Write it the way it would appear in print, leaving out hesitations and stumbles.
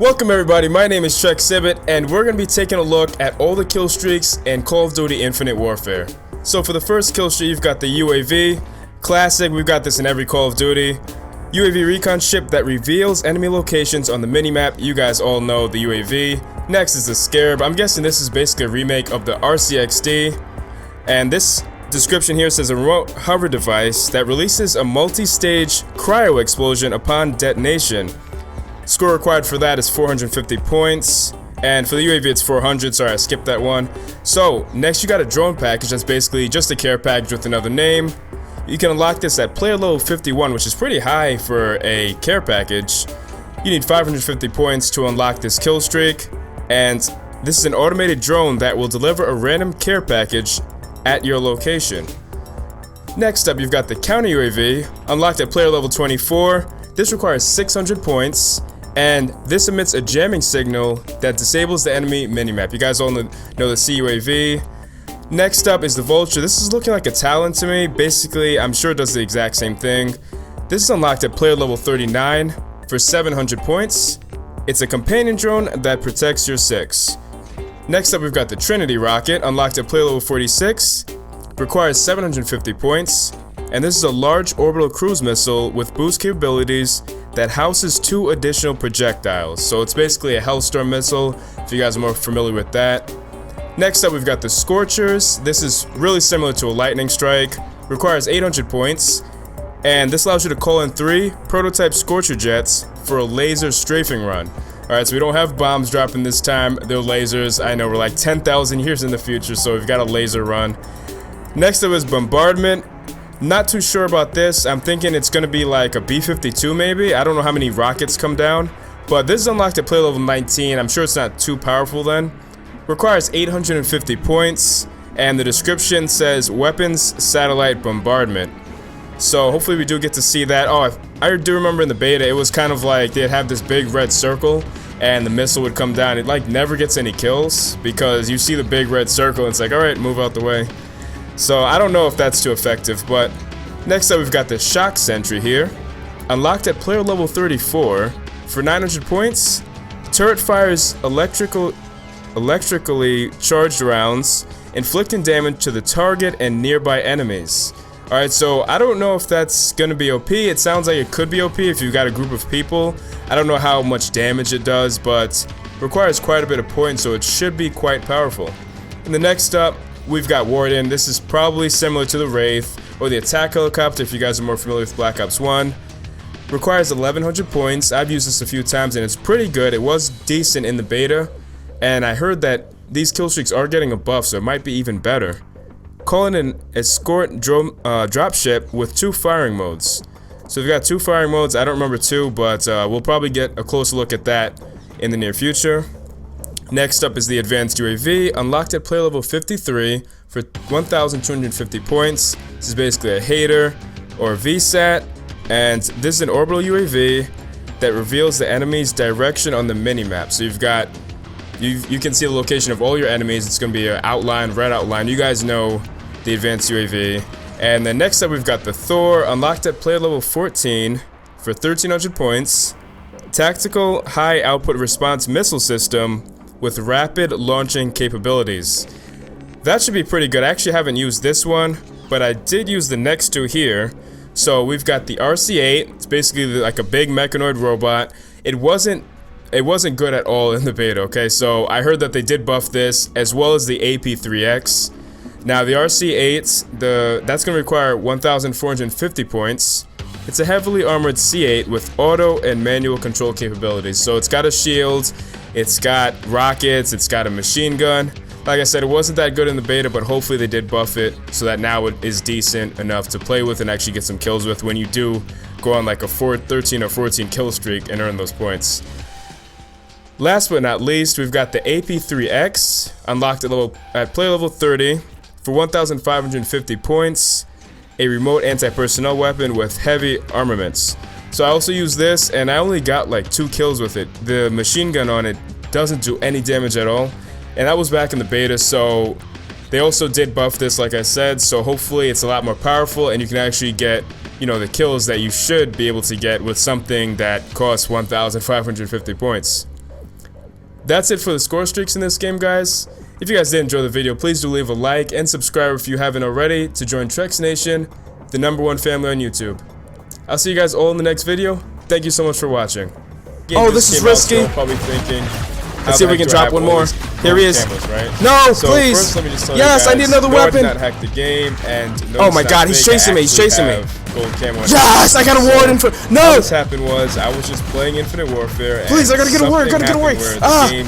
Welcome everybody, my name is Trexhibit, and we're going to be taking a look at all the kill streaks in Call of Duty Infinite Warfare. So for the first kill streak, you've got the UAV. Classic, we've got this in every Call of Duty. UAV recon ship that reveals enemy locations on the minimap. You guys all know the UAV. Next is the Scarab. I'm guessing this is basically a remake of the RCXD. And this description here says a remote hover device that releases a multi-stage cryo explosion upon detonation. Score required for that is 450 points, and for the UAV it's 400. Sorry, I skipped that one. So next you got a drone package. That's basically just a care package with another name. You can unlock this at player level 51, which is pretty high for a care package. You need 550 points to unlock this kill streak, and this is an automated drone that will deliver a random care package at your location. Next up, you've got the counter UAV, unlocked at player level 24. This requires 600 points, and this emits a jamming signal that disables the enemy minimap. You guys all know the CUAV. Next up is the Vulture. This is looking like a Talon to me. Basically, I'm sure it does the exact same thing. This is unlocked at player level 39 for 700 points. It's a companion drone that protects your 6. Next up, we've got the Trinity Rocket, unlocked at player level 46. Requires 750 points. And this is a large orbital cruise missile with boost capabilities that houses 2 additional projectiles. So it's basically a Hellstorm missile, if you guys are more familiar with that. Next up, we've got the Scorchers. This is really similar to a lightning strike. Requires 800 points. And this allows you to call in 3 prototype Scorcher jets for a laser strafing run. Alright, so we don't have bombs dropping this time. They're lasers. I know we're like 10,000 years in the future, so we've got a laser run. Next up is Bombardment. Not too sure about this. I'm thinking it's going to be like a B-52 maybe. I don't know how many rockets come down. But this is unlocked at player level 19. I'm sure it's not too powerful then. Requires 850 points. And the description says weapons satellite bombardment. So hopefully we do get to see that. Oh, I do remember in the beta it was kind of like they'd have this big red circle and the missile would come down. It like never gets any kills because you see the big red circle and it's like, alright, move out the way. So I don't know if that's too effective, but next up we've got the Shock Sentry here. Unlocked at player level 34 for 900 points. Turret fires electrically charged rounds, inflicting damage to the target and nearby enemies. Alright, so I don't know if that's gonna be OP. It sounds like it could be OP if you've got a group of people. I don't know how much damage it does, but requires quite a bit of points, so it should be quite powerful. And the next up, we've got Warden. This is probably similar to the Wraith or the attack helicopter if you guys are more familiar with Black Ops 1. Requires 1100 points. I've used this a few times and it's pretty good. It was decent in the beta, and I heard that these kill streaks are getting a buff, so it might be even better. Calling an escort dropship with 2 firing modes. So we've got 2 firing modes. I don't remember 2, but we'll probably get a closer look at that in the near future. Next up is the Advanced UAV, unlocked at player level 53 for 1,250 points. This is basically a hater or a VSAT, and this is an orbital UAV that reveals the enemy's direction on the minimap. So you've got, you can see the location of all your enemies. It's going to be an outline, red outline. You guys know the Advanced UAV. And then next up we've got the Thor, unlocked at player level 14 for 1,300 points. Tactical high output response missile system with rapid launching capabilities. That should be pretty good. I actually haven't used this one, but I did use the next 2 here. So we've got the RC-8. It's basically like a big mechanoid robot. It wasn't good at all in the beta, okay? So I heard that they did buff this as well as the AP3X. Now the RC-8, that's going to require 1,450 points. It's a heavily armored C8 with auto and manual control capabilities. So it's got a shield, it's got rockets, it's got a machine gun. Like I said, it wasn't that good in the beta, but hopefully they did buff it so that now it is decent enough to play with and actually get some kills with when you do go on like a 13 or 14 kill streak and earn those points. Last but not least, we've got the AP3X, unlocked at player level 30 for 1,550 points. A remote anti-personnel weapon with heavy armaments. So I also use this, and I only got like 2 kills with it. The machine gun on it doesn't do any damage at all, and that was back in the beta. So they also did buff this, like I said, so hopefully it's a lot more powerful and you can actually get, you know, the kills that you should be able to get with something that costs 1,550 points. That's it for the score streaks in this game, guys. If you guys did enjoy the video, please do leave a like and subscribe if you haven't already to join Trex Nation, the #1 family on YouTube. I'll see you guys all in the next video. Thank you so much for watching. Oh, this is risky. Probably thinking, let's see if we can drop one more. Here he is. Cameras, right? No, so please. First, let me just tell yes, you guys, I need another no, weapon. I did not hack the game, and oh my God, he's chasing me. He's chasing me. Yes, I got a warden for. No. What happened was I was just playing Infinite Warfare. Please, I gotta get a word. Gotta get a word. The game